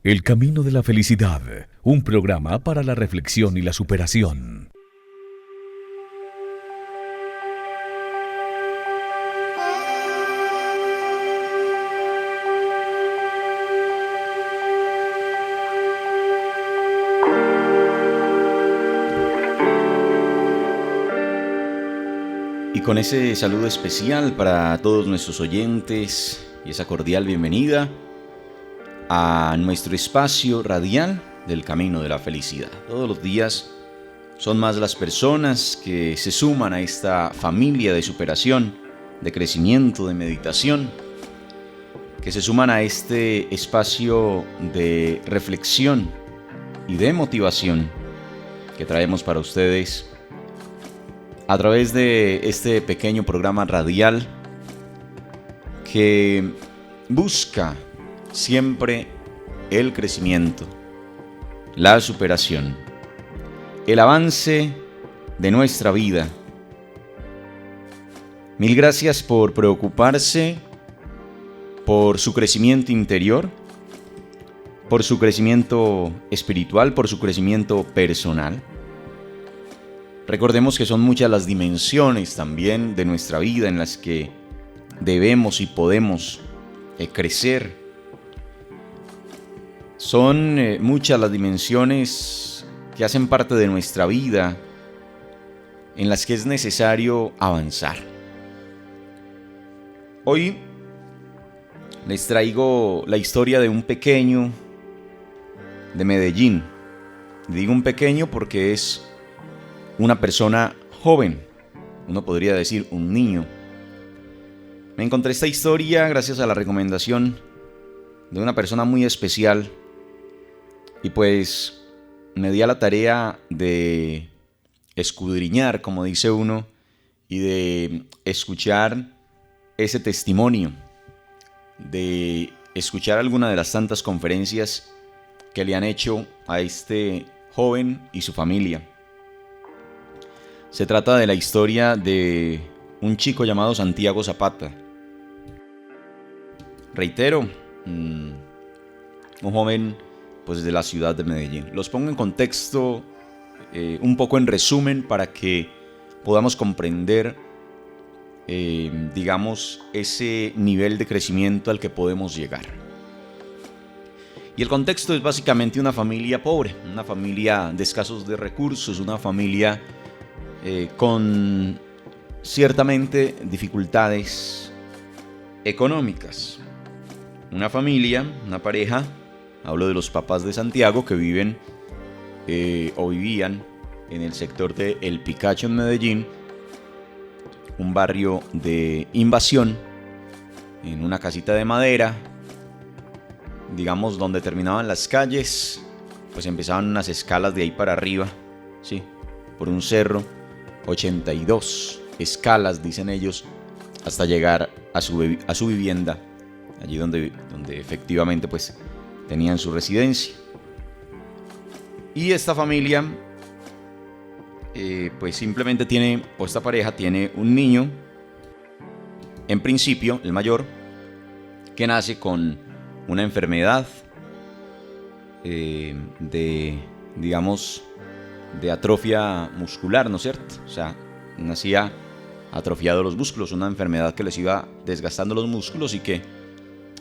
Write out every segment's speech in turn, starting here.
El camino de la felicidad, un programa para la reflexión y la superación. Y con ese saludo especial para todos nuestros oyentes y esa cordial bienvenida a nuestro espacio radial del Camino de la Felicidad. Todos los días son más las personas que se suman a esta familia de superación, de crecimiento, de meditación, que se suman a este espacio de reflexión y de motivación que traemos para ustedes a través de este pequeño programa radial que busca siempre el crecimiento, la superación, el avance de nuestra vida. Mil gracias por preocuparse por su crecimiento interior, por su crecimiento espiritual, por su crecimiento personal. Recordemos que son muchas las dimensiones también de nuestra vida en las que debemos y podemos crecer. Son muchas las dimensiones que hacen parte de nuestra vida en las que es necesario avanzar. Hoy les traigo la historia de un pequeño de Medellín. Digo un pequeño porque es una persona joven, uno podría decir un niño. Me encontré esta historia gracias a la recomendación de una persona muy especial y pues me di a la tarea de escudriñar, como dice uno, y de escuchar ese testimonio, de escuchar alguna de las tantas conferencias que le han hecho a este joven y su familia. Se trata de la historia de un chico llamado Santiago Zapata. Reitero, un joven pues de la ciudad de Medellín. Los pongo en contexto, un poco en resumen, para que podamos comprender, digamos, ese nivel de crecimiento al que podemos llegar. Y el contexto es básicamente una familia pobre, una familia de escasos de recursos, una familia con ciertamente dificultades económicas. Una familia, una pareja, hablo de los papás de Santiago, que viven o vivían en el sector de El Picacho en Medellín, un barrio de invasión, en una casita de madera, digamos, donde terminaban las calles, pues empezaban unas escalas de ahí para arriba, sí, por un cerro, 82 escalas, dicen ellos, hasta llegar a su vivienda, allí donde efectivamente pues tenían su residencia. Y esta familia pues simplemente esta pareja tiene un niño, en principio el mayor, que nace con una enfermedad de atrofia muscular, ¿no es cierto? O sea, nacía atrofiado los músculos, una enfermedad que les iba desgastando los músculos y que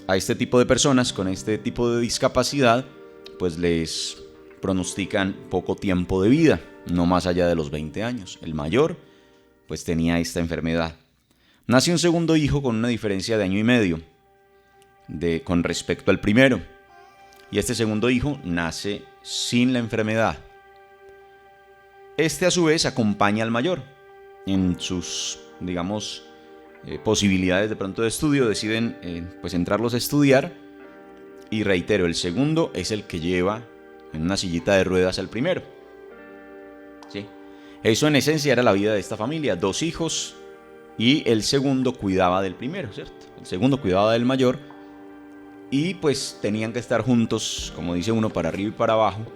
a este tipo de personas con este tipo de discapacidad pues les pronostican poco tiempo de vida, no más allá de los 20 años. El mayor pues tenía esta enfermedad. Nace un segundo hijo con una diferencia de año y medio con respecto al primero, y este segundo hijo nace sin la enfermedad. Este a su vez acompaña al mayor en sus, digamos, posibilidades de pronto de estudio. Deciden pues entrarlos a estudiar, y reitero, el segundo es el que lleva en una sillita de ruedas al primero. ¿Sí? Eso en esencia era la vida de esta familia: 2 hijos, y el segundo cuidaba del primero, ¿cierto? El segundo cuidaba del mayor, y pues tenían que estar juntos, como dice uno, para arriba y para abajo,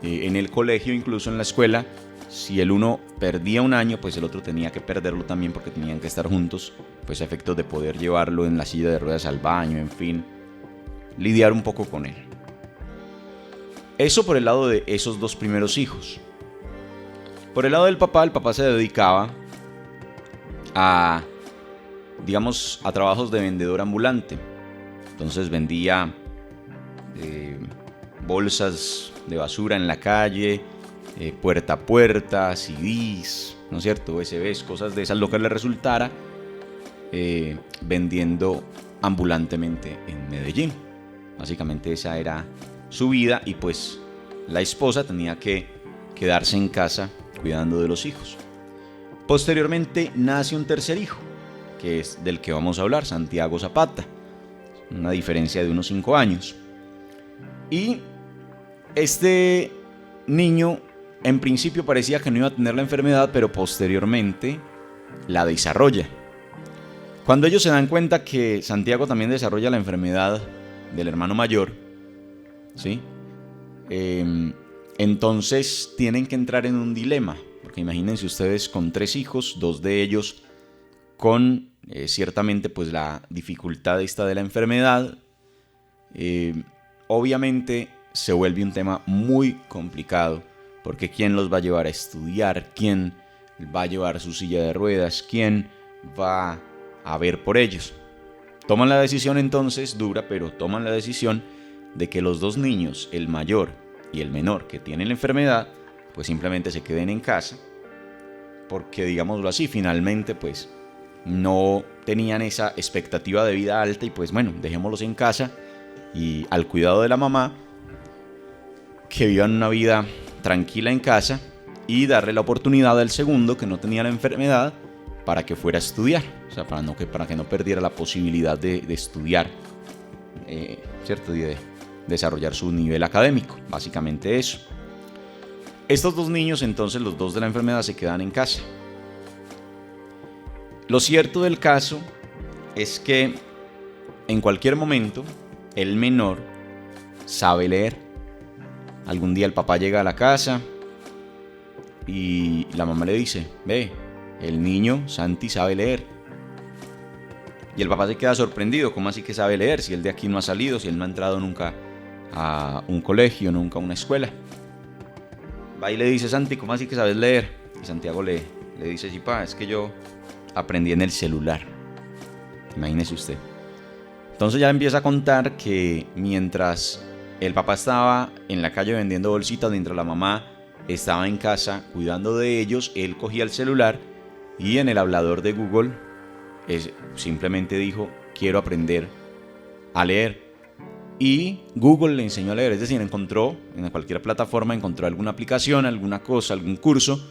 en el colegio, incluso en la escuela. Si el uno perdía un año, pues el otro tenía que perderlo también, porque tenían que estar juntos, pues a efectos de poder llevarlo en la silla de ruedas al baño, en fin, lidiar un poco con él. Eso por el lado de esos dos primeros hijos. Por el lado del papá, el papá se dedicaba a, digamos, a trabajos de vendedor ambulante. Entonces vendía bolsas de basura en la calle, puerta a puerta, CDs, ¿no es cierto? USBs, cosas de esas, lo que le resultara, vendiendo ambulantemente en Medellín. Básicamente esa era su vida y pues la esposa tenía que quedarse en casa cuidando de los hijos. Posteriormente nace un tercer hijo, que es del que vamos a hablar, Santiago Zapata, una diferencia de unos 5 años. Y este niño en principio parecía que no iba a tener la enfermedad, pero posteriormente la desarrolla. Cuando ellos se dan cuenta que Santiago también desarrolla la enfermedad del hermano mayor, ¿sí? Entonces tienen que entrar en un dilema, porque imagínense ustedes con 3 hijos, 2 de ellos con ciertamente pues la dificultad esta de la enfermedad. Obviamente se vuelve un tema muy complicado, porque ¿quién los va a llevar a estudiar? ¿Quién va a llevar su silla de ruedas? ¿Quién va a ver por ellos? Toman la decisión entonces, dura, pero toman la decisión de que los 2 niños, el mayor y el menor que tienen la enfermedad, pues simplemente se queden en casa, porque digámoslo así, finalmente pues no tenían esa expectativa de vida alta y pues bueno, dejémoslos en casa y al cuidado de la mamá, que vivan una vida tranquila en casa, y darle la oportunidad al segundo que no tenía la enfermedad para que fuera a estudiar, o sea, para que no perdiera la posibilidad de estudiar, ¿cierto? Y de desarrollar su nivel académico, básicamente eso. Estos 2 niños, entonces los 2 de la enfermedad, se quedan en casa. Lo cierto del caso es que en cualquier momento el menor sabe leer. Algún día el papá llega a la casa y la mamá le dice: ve, el niño Santi sabe leer. Y el papá se queda sorprendido: ¿cómo así que sabe leer? Si él de aquí no ha salido, si él no ha entrado nunca a un colegio, nunca a una escuela. Va y le dice: Santi, ¿cómo así que sabes leer? Y Santiago le dice: sí, pa, es que yo aprendí en el celular. Imagínese usted. Entonces ya empieza a contar que mientras el papá estaba en la calle vendiendo bolsitas, mientras la mamá estaba en casa cuidando de ellos, él cogía el celular y en el hablador de Google simplemente dijo: quiero aprender a leer. Y Google le enseñó a leer, es decir, encontró en cualquier plataforma, encontró alguna aplicación, alguna cosa, algún curso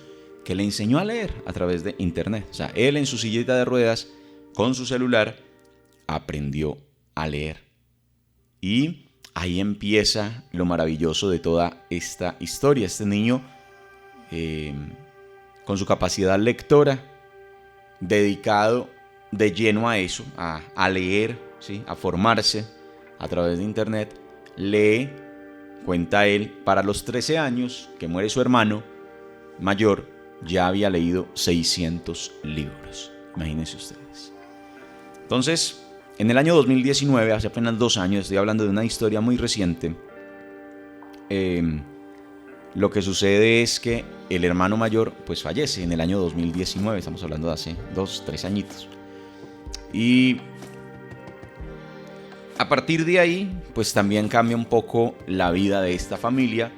que le enseñó a leer a través de internet. O sea, él en su sillita de ruedas, con su celular, aprendió a leer. Y ahí empieza lo maravilloso de toda esta historia. Este niño, con su capacidad lectora, dedicado de lleno a eso, a leer, ¿sí? A formarse a través de internet, lee, cuenta él, para los 13 años que muere su hermano mayor, ya había leído 600 libros. Imagínense ustedes. Entonces, en el año 2019, hace apenas 2 años, estoy hablando de una historia muy reciente, lo que sucede es que el hermano mayor pues fallece en el año 2019, estamos hablando de hace 2-3 añitos. Y a partir de ahí, pues también cambia un poco la vida de esta familia,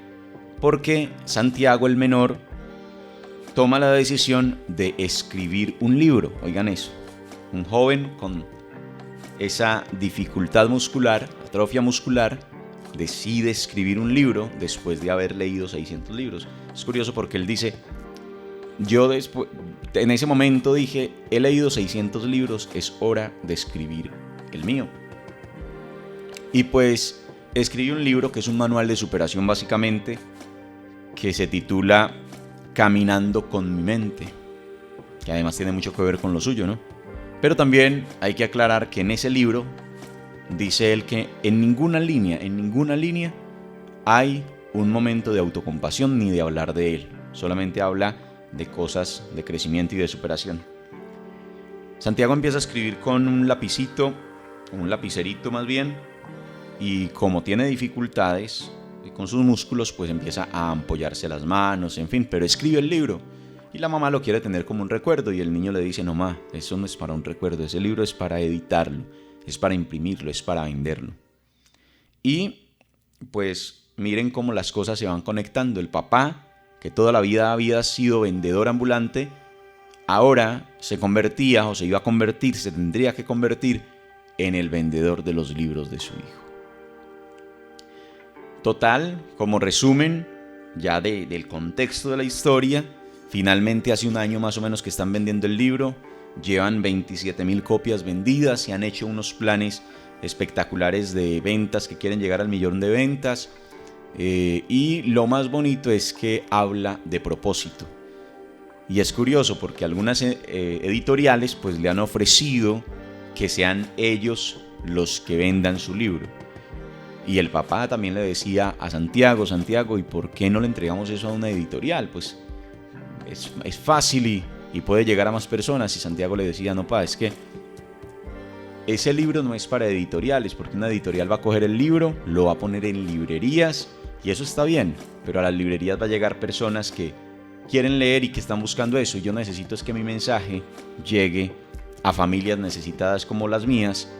porque Santiago, el menor, toma la decisión de escribir un libro. Oigan eso, un joven con esa dificultad muscular, atrofia muscular, decide escribir un libro después de haber leído 600 libros. Es curioso porque él dice: en ese momento dije, he leído 600 libros, es hora de escribir el mío. Y pues escribí un libro que es un manual de superación básicamente, que se titula Caminando con mi mente, que además tiene mucho que ver con lo suyo, ¿no? Pero también hay que aclarar que en ese libro dice él que en ninguna línea hay un momento de autocompasión ni de hablar de él. Solamente habla de cosas de crecimiento y de superación. Santiago empieza a escribir con un lapicerito más bien, y como tiene dificultades, con sus músculos, pues empieza a ampollarse las manos, en fin, pero escribe el libro. Y la mamá lo quiere tener como un recuerdo y el niño le dice, no ma, eso no es para un recuerdo, ese libro es para editarlo, es para imprimirlo, es para venderlo. Y pues miren cómo las cosas se van conectando. El papá, que toda la vida había sido vendedor ambulante, ahora se convertía o se iba a convertir, se tendría que convertir en el vendedor de los libros de su hijo. Total, como resumen ya del contexto de la historia, finalmente hace un año más o menos que están vendiendo el libro, llevan 27,000 copias vendidas y han hecho unos planes espectaculares de ventas que quieren llegar al 1,000,000 de ventas. Y lo más bonito es que habla de propósito. Y es curioso porque algunas editoriales pues le han ofrecido que sean ellos los que vendan su libro. Y el papá también le decía a Santiago, ¿y por qué no le entregamos eso a una editorial? Pues es fácil y puede llegar a más personas. Y Santiago le decía, no pa, es que ese libro no es para editoriales, porque una editorial va a coger el libro, lo va a poner en librerías y eso está bien, pero a las librerías va a llegar personas que quieren leer y que están buscando eso, y yo necesito es que mi mensaje llegue a familias necesitadas como las mías,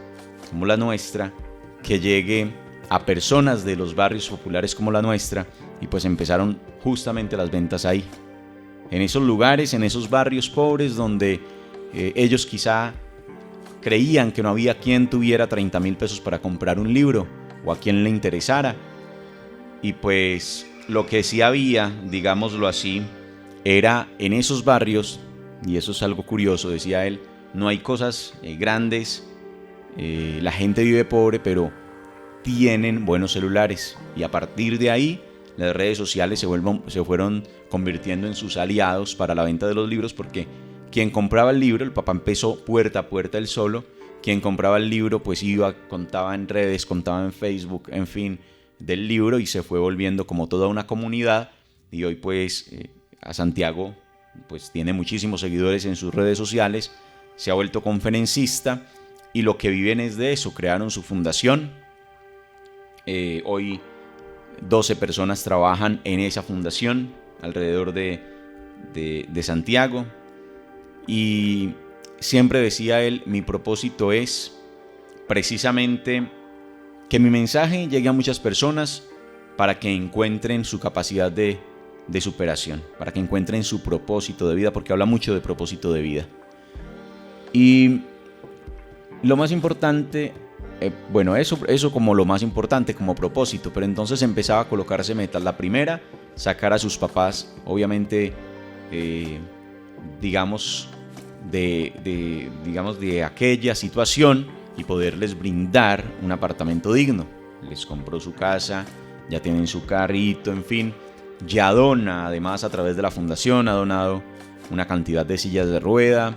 como la nuestra, que llegue a personas de los barrios populares como la nuestra. Y pues empezaron justamente las ventas ahí, en esos lugares, en esos barrios pobres donde ellos quizá creían que no había quien tuviera 30,000 pesos para comprar un libro o a quien le interesara. Y pues lo que sí había, digámoslo así, era en esos barrios, y eso es algo curioso, decía él, no hay cosas grandes, la gente vive pobre, pero tienen buenos celulares. Y a partir de ahí, las redes sociales se fueron convirtiendo en sus aliados para la venta de los libros, porque quien compraba el libro, el papá empezó puerta a puerta él solo, quien compraba el libro pues iba, contaba en redes, contaba en Facebook, en fin, del libro, y se fue volviendo como toda una comunidad. Y hoy pues a Santiago pues tiene muchísimos seguidores en sus redes sociales, se ha vuelto conferencista y lo que viven es de eso. Crearon su fundación, hoy 12 personas trabajan en esa fundación alrededor de Santiago. Y siempre decía él, mi propósito es precisamente que mi mensaje llegue a muchas personas para que encuentren su capacidad de superación, para que encuentren su propósito de vida, porque habla mucho de propósito de vida. Y lo más importante, bueno, eso como lo más importante, como propósito, pero entonces empezaba a colocarse metas. La primera, sacar a sus papás, obviamente, digamos de aquella situación y poderles brindar un apartamento digno. Les compró su casa, ya tienen su carrito, en fin. Ya dona, además, a través de la fundación, ha donado una cantidad de sillas de rueda,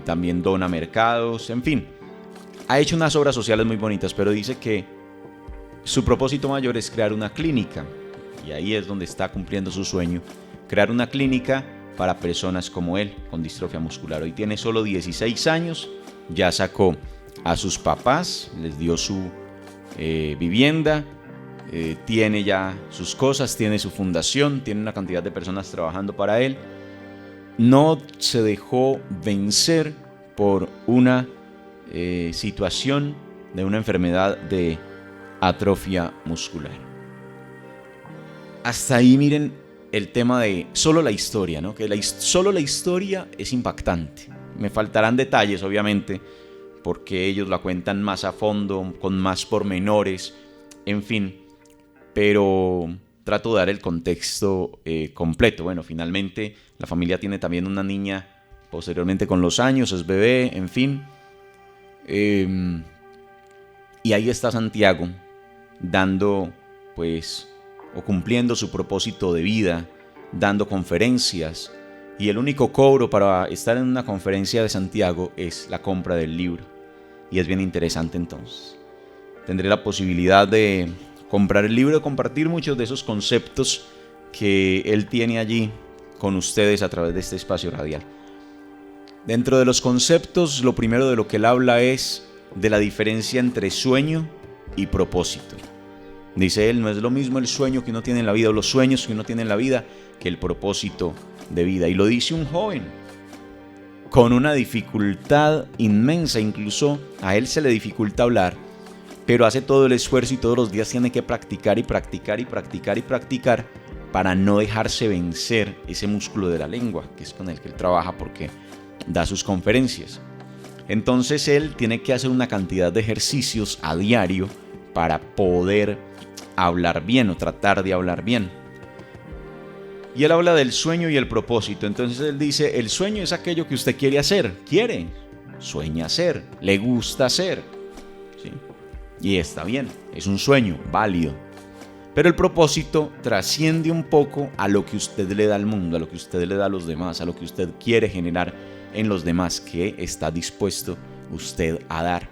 también dona mercados, en fin. Ha hecho unas obras sociales muy bonitas, pero dice que su propósito mayor es crear una clínica. Y ahí es donde está cumpliendo su sueño, crear una clínica para personas como él, con distrofia muscular. Hoy tiene solo 16 años, ya sacó a sus papás, les dio su vivienda, tiene ya sus cosas, tiene su fundación, tiene una cantidad de personas trabajando para él. No se dejó vencer por una situación de una enfermedad de atrofia muscular. Hasta ahí miren el tema de solo la historia, ¿no? Que solo la historia es impactante. Me faltarán detalles, obviamente, porque ellos la cuentan más a fondo, con más pormenores, en fin. Pero trato de dar el contexto completo. Bueno, finalmente la familia tiene también una niña, posteriormente con los años, es bebé, en fin. Y ahí está Santiago, dando pues o cumpliendo su propósito de vida, dando conferencias, y el único cobro para estar en una conferencia de Santiago es la compra del libro. Y es bien interesante. Entonces tendré la posibilidad de comprar el libro y compartir muchos de esos conceptos que él tiene allí con ustedes a través de este espacio radial. Dentro de los conceptos, lo primero de lo que él habla es de la diferencia entre sueño y propósito. Dice él, no es lo mismo el sueño que uno tiene en la vida o los sueños que uno tiene en la vida que el propósito de vida. Y lo dice un joven con una dificultad inmensa, incluso a él se le dificulta hablar, pero hace todo el esfuerzo y todos los días tiene que practicar y practicar y practicar y practicar para no dejarse vencer ese músculo de la lengua, que es con el que él trabaja porque da sus conferencias. Entonces él tiene que hacer una cantidad de ejercicios a diario para poder hablar bien o tratar de hablar bien. Y él habla del sueño y el propósito. Entonces él dice, el sueño es aquello que usted quiere hacer, sueña hacer, le gusta hacer, ¿sí? Y está bien, es un sueño válido. Pero el propósito trasciende un poco a lo que usted le da al mundo, a lo que usted le da a los demás, a lo que usted quiere generar en los demás, que está dispuesto usted a dar.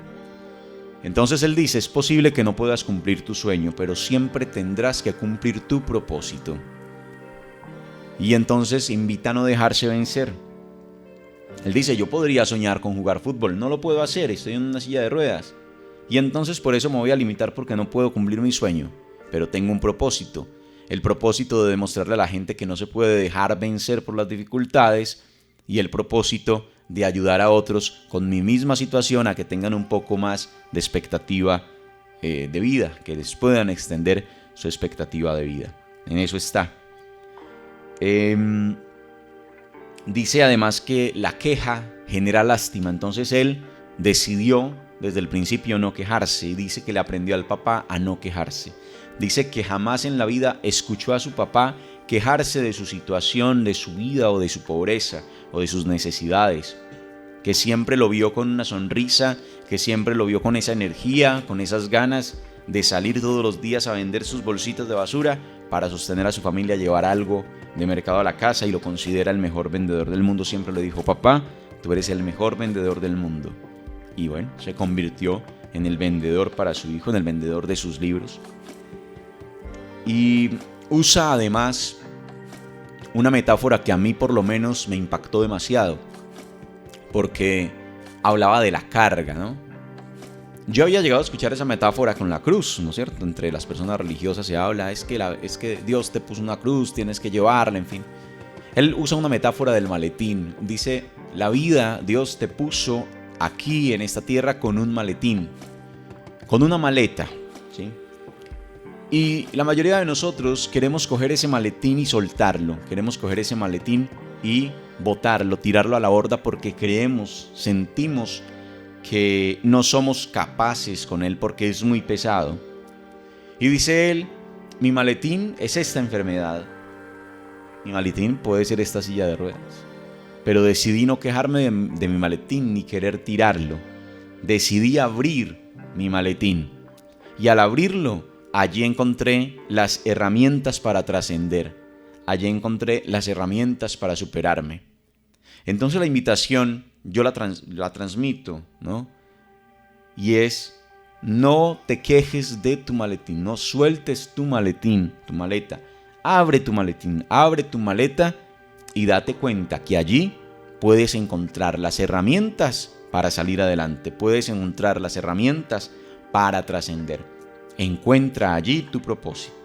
Entonces él dice, es posible que no puedas cumplir tu sueño, pero siempre tendrás que cumplir tu propósito. Y entonces invita a no dejarse vencer. Él dice, yo podría soñar con jugar fútbol, no lo puedo hacer, estoy en una silla de ruedas. Y entonces por eso me voy a limitar porque no puedo cumplir mi sueño. Pero tengo un propósito, el propósito de demostrarle a la gente que no se puede dejar vencer por las dificultades y el propósito de ayudar a otros con mi misma situación a que tengan un poco más de expectativa de vida, que les puedan extender su expectativa de vida. En eso está. Dice además que la queja genera lástima, entonces él decidió desde el principio no quejarse y dice que le aprendió al papá a no quejarse. Dice que jamás en la vida escuchó a su papá quejarse de su situación, de su vida o de su pobreza o de sus necesidades, que siempre lo vio con una sonrisa, que siempre lo vio con esa energía, con esas ganas de salir todos los días a vender sus bolsitas de basura para sostener a su familia, llevar algo de mercado a la casa, y lo considera el mejor vendedor del mundo. Siempre le dijo, papá, tú eres el mejor vendedor del mundo. Y bueno, se convirtió en el vendedor para su hijo, en el vendedor de sus libros. Y usa además una metáfora que a mí por lo menos me impactó demasiado, porque hablaba de la carga, ¿no? Yo había llegado a escuchar esa metáfora con la cruz, ¿no es cierto? Entre las personas religiosas se habla, es que Dios te puso una cruz, tienes que llevarla, en fin. Él usa una metáfora del maletín. Dice, la vida, Dios te puso aquí en esta tierra con un maletín, con una maleta, ¿sí? Y la mayoría de nosotros queremos coger ese maletín y soltarlo. Queremos coger ese maletín y botarlo, tirarlo a la borda porque creemos, sentimos que no somos capaces con él porque es muy pesado. Y dice él, mi maletín es esta enfermedad. Mi maletín puede ser esta silla de ruedas. Pero decidí no quejarme de mi maletín ni querer tirarlo. Decidí abrir mi maletín. Y al abrirlo, allí encontré las herramientas para trascender. Allí encontré las herramientas para superarme. Entonces la invitación yo la transmito, ¿no? Y es, no te quejes de tu maletín, no sueltes tu maletín, tu maleta. Abre tu maletín, abre tu maleta y date cuenta que allí puedes encontrar las herramientas para salir adelante. Puedes encontrar las herramientas para trascender. Encuentra allí tu propósito.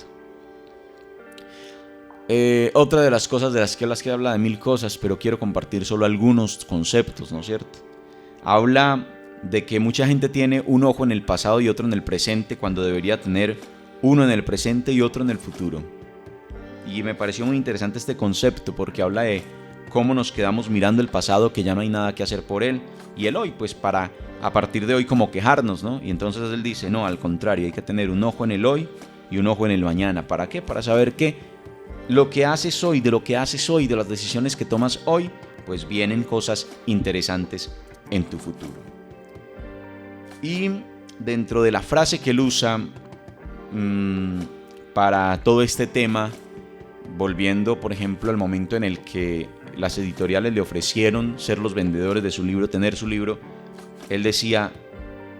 Otra de las cosas de las que habla de mil cosas, pero quiero compartir solo algunos conceptos, ¿no es cierto? Habla de que mucha gente tiene un ojo en el pasado y otro en el presente, cuando debería tener uno en el presente y otro en el futuro. Y me pareció muy interesante este concepto porque habla de cómo nos quedamos mirando el pasado, que ya no hay nada que hacer por él, y el hoy, pues para a partir de hoy como quejarnos, ¿no? Y entonces él dice, no, al contrario, hay que tener un ojo en el hoy y un ojo en el mañana. ¿Para qué? Para saber que lo que haces hoy, de lo que haces hoy, de las decisiones que tomas hoy, pues vienen cosas interesantes en tu futuro. Y dentro de la frase que él usa para todo este tema, volviendo por ejemplo al momento en el que las editoriales le ofrecieron ser los vendedores de su libro, tener su libro, él decía,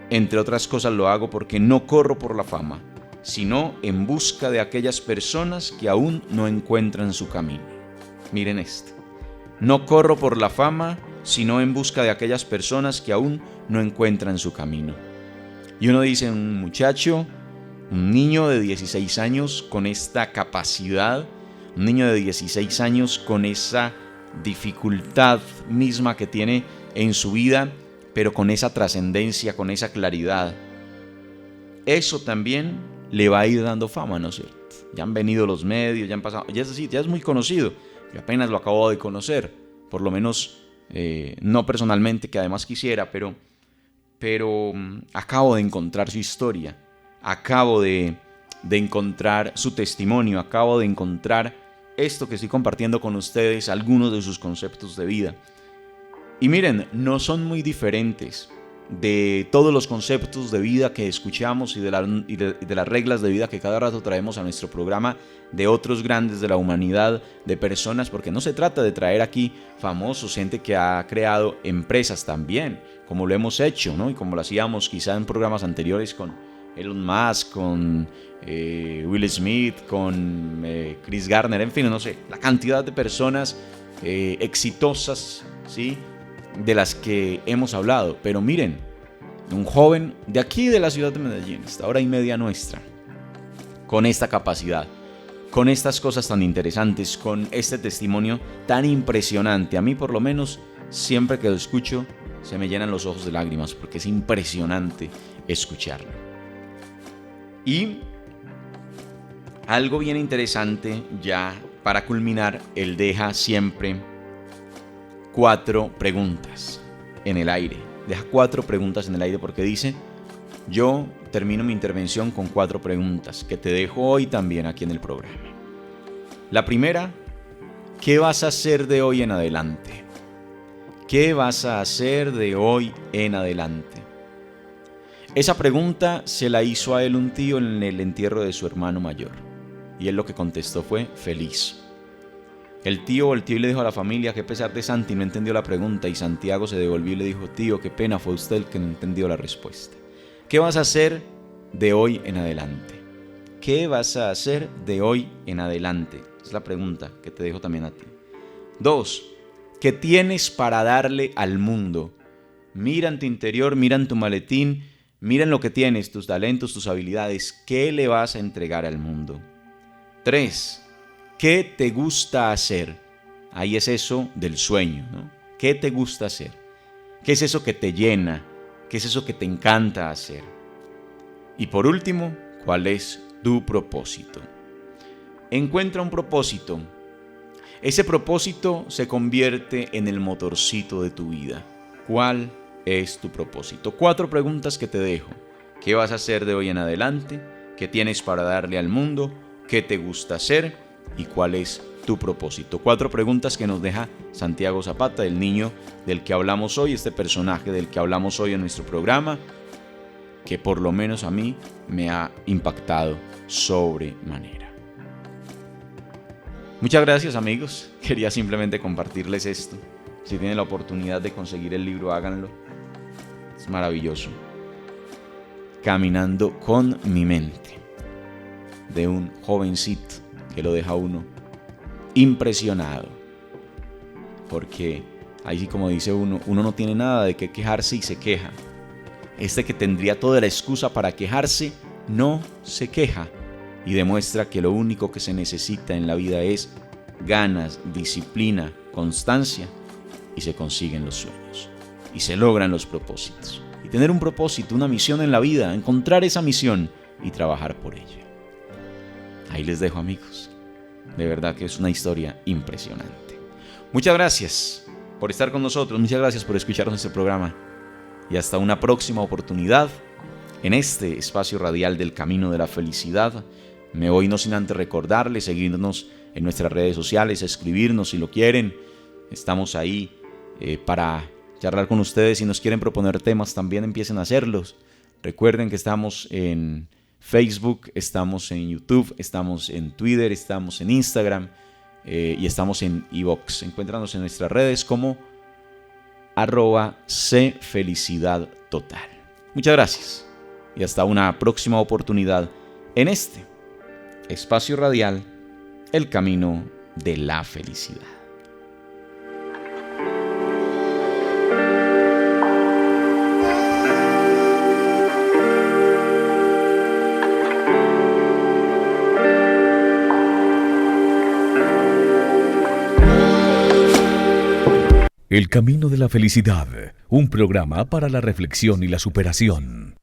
entre otras cosas lo hago porque no corro por la fama, sino en busca de aquellas personas que aún no encuentran su camino. Miren esto. No corro por la fama, sino en busca de aquellas personas que aún no encuentran su camino. Y uno dice, un muchacho Un niño de 16 años con esta capacidad, un niño de 16 años con esa dificultad misma que tiene en su vida, pero con esa trascendencia, con esa claridad. Eso también le va a ir dando fama, ¿no es cierto? Ya han venido los medios, ya han pasado, ya es muy conocido. Yo apenas lo acabo de conocer, por lo menos no personalmente, que además quisiera, pero acabo de encontrar su historia, acabo de encontrar su testimonio, acabo de encontrar esto que estoy compartiendo con ustedes, algunos de sus conceptos de vida. Y miren, no son muy diferentes de todos los conceptos de vida que escuchamos y de las reglas de vida que cada rato traemos a nuestro programa de otros grandes de la humanidad, de personas, porque no se trata de traer aquí famosos, gente que ha creado empresas también, como lo hemos hecho, ¿no? Y como lo hacíamos quizá en programas anteriores con Elon Musk, con Will Smith, con Chris Gardner, en fin, no sé, la cantidad de personas exitosas, ¿sí?, de las que hemos hablado. Pero miren, un joven de aquí de la ciudad de Medellín, esta hora y media nuestra, con esta capacidad, con estas cosas tan interesantes, con este testimonio tan impresionante. A mí por lo menos, siempre que lo escucho, se me llenan los ojos de lágrimas, porque es impresionante escucharlo. Y algo bien interesante, ya para culminar, él deja siempre 4 preguntas en el aire. Deja 4 preguntas en el aire porque dice: yo termino mi intervención con 4 preguntas que te dejo hoy también aquí en el programa. La primera: ¿qué vas a hacer de hoy en adelante? ¿Qué vas a hacer de hoy en adelante? Esa pregunta se la hizo a él un tío en el entierro de su hermano mayor, y él lo que contestó fue: feliz. El tío le dijo a la familia que a pesar de Santi no entendió la pregunta, y Santiago se devolvió y le dijo: tío, qué pena, fue usted el que no entendió la respuesta. ¿Qué vas a hacer de hoy en adelante? ¿Qué vas a hacer de hoy en adelante? Es la pregunta que te dejo también a ti. 2. ¿Qué tienes para darle al mundo? Mira en tu interior, mira en tu maletín, mira en lo que tienes, tus talentos, tus habilidades. ¿Qué le vas a entregar al mundo? 3. ¿Qué te gusta hacer? Ahí es eso del sueño, ¿no? ¿Qué te gusta hacer? ¿Qué es eso que te llena? ¿Qué es eso que te encanta hacer? Y por último, ¿cuál es tu propósito? Encuentra un propósito. Ese propósito se convierte en el motorcito de tu vida. ¿Cuál es tu propósito? 4 preguntas que te dejo. ¿Qué vas a hacer de hoy en adelante? ¿Qué tienes para darle al mundo? ¿Qué te gusta hacer? ¿Y cuál es tu propósito? 4 preguntas que nos deja Santiago Zapata, el niño del que hablamos hoy, este personaje del que hablamos hoy en nuestro programa, que por lo menos a mí me ha impactado sobremanera. Muchas gracias, amigos. Quería simplemente compartirles esto. Si tienen la oportunidad de conseguir el libro, háganlo. Es maravilloso. Caminando con mi mente, de un jovencito que lo deja uno impresionado, porque ahí sí, como dice uno no tiene nada de qué quejarse y se queja. Este que tendría toda la excusa para quejarse, no se queja y demuestra que lo único que se necesita en la vida es ganas, disciplina, constancia, y se consiguen los sueños y se logran los propósitos. Y tener un propósito, una misión en la vida, encontrar esa misión y trabajar por ella. Ahí les dejo, amigos. De verdad que es una historia impresionante. Muchas gracias por estar con nosotros. Muchas gracias por escucharnos este programa. Y hasta una próxima oportunidad en este espacio radial del Camino de la Felicidad. Me voy no sin antes recordarles, seguirnos en nuestras redes sociales, escribirnos si lo quieren. Estamos ahí para charlar con ustedes. Si nos quieren proponer temas, también empiecen a hacerlos. Recuerden que estamos en Facebook, estamos en YouTube, estamos en Twitter, estamos en Instagram y estamos en iVoox. Encuéntranos en nuestras redes como @cfelicidadtotal. Muchas gracias y hasta una próxima oportunidad en este espacio radial, El Camino de la Felicidad. El camino de la felicidad, un programa para la reflexión y la superación.